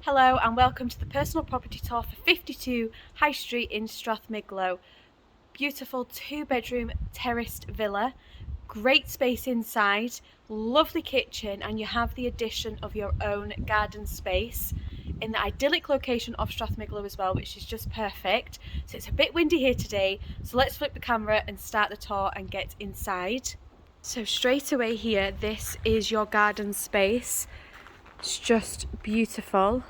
Hello and welcome to the personal property tour for 52 High Street in Strathmiglo. Beautiful 2-bedroom terraced villa, great space inside, lovely kitchen, and you have the addition of your own garden space in the idyllic location of Strathmiglo as well, which is just perfect. So it's a bit windy here today, so let's flip the camera and start the tour and get inside. So straight away here, this is your garden space. It's just beautiful.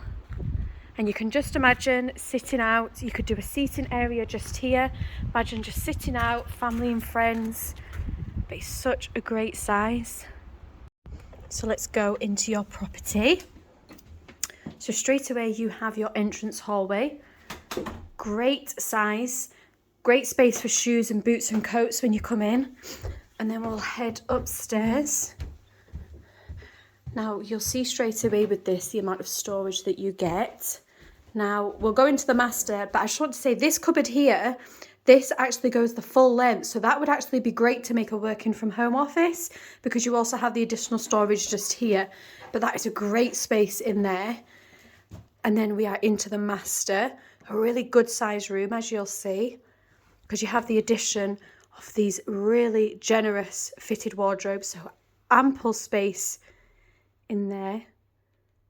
And you can just imagine sitting out. You could do a seating area just here. Imagine just sitting out, family and friends. But it's such a great size. So let's go into your property. So straight away you have your entrance hallway. Great size. Great space for shoes and boots and coats when you come in. And then we'll head upstairs. Now you'll see straight away with this the amount of storage that you get. Now we'll go into the master, but I just want to say this cupboard here, this actually goes the full length, so that would actually be great to make a working from home office because you also have the additional storage just here. But that is a great space in there. And then we are into the master, a really good size room as you'll see, because you have the addition of these really generous fitted wardrobes, so ample space in there.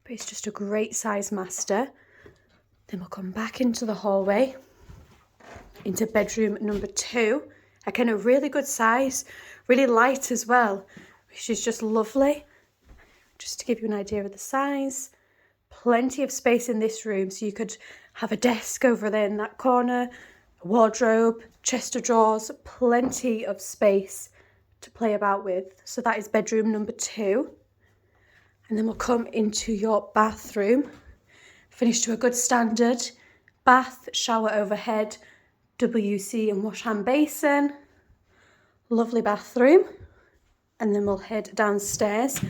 But it's just a great size master. Then we'll come back into the hallway, into bedroom number 2. Again, a really good size, really light as well, which is just lovely. Just to give you an idea of the size, plenty of space in this room, so you could have a desk over there in that corner, a wardrobe, chest of drawers, plenty of space to play about with. So that is bedroom number 2. And then we'll come into your bathroom. Finished to a good standard. Bath, shower overhead, WC and wash hand basin. Lovely bathroom. And then we'll head downstairs.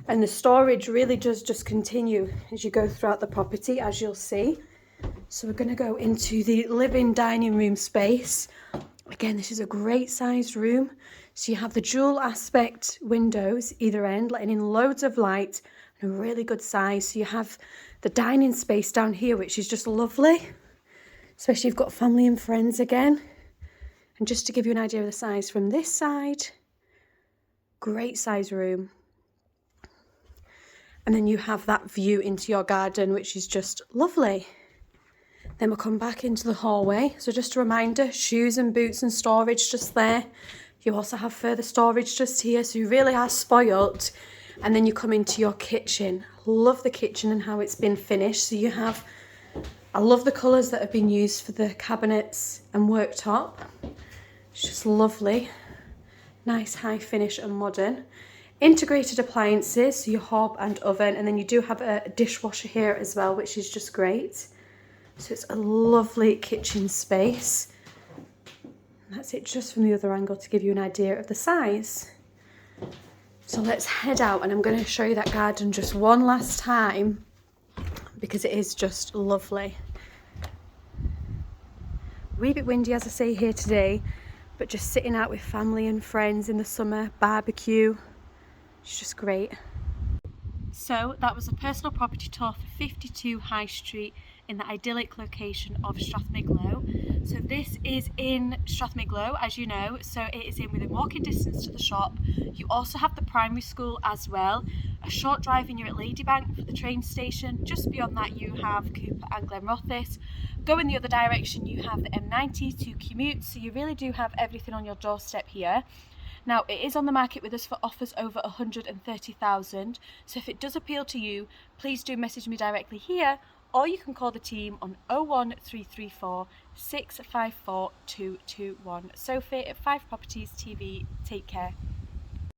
And the storage really does just continue as you go throughout the property, as you'll see. So we're going to go into the living dining room space. Again, this is a great sized room. So you have the dual aspect windows either end, letting in loads of light and a really good size. So you have the dining space down here, which is just lovely, especially if you've got family and friends again. And just to give you an idea of the size from this side, great size room. And then you have that view into your garden, which is just lovely. Then we'll come back into the hallway. So just a reminder, shoes and boots and storage just there. You also have further storage just here, so you really are spoilt. And then you come into your kitchen. Love the kitchen and how it's been finished. So you have, I love the colours that have been used for the cabinets and worktop. It's just lovely. Nice high finish and modern. Integrated appliances, so your hob and oven, and then you do have a dishwasher here as well, which is just great. So it's a lovely kitchen space. And that's it just from the other angle to give you an idea of the size. So let's head out and I'm going to show you that garden just one last time because it is just lovely. A wee bit windy, as I say, here today, but just sitting out with family and friends in the summer, barbecue, it's just great. So that was a personal property tour for 52 High Street in the idyllic location of Strathmiglo. So this is in Strathmiglo, as you know, so it is in within walking distance to the shop. You also have the primary school as well. A short drive and you're at Ladybank for the train station. Just beyond that you have COMMUTER and Glenrothes. Go in the other direction, you have the M90 to commute, so you really do have everything on your doorstep here. Now, it is on the market with us for offers over 130,000, so if it does appeal to you, please do message me directly here, or you can call the team on 01334 654 221. Sophie at 5 Properties TV, take care.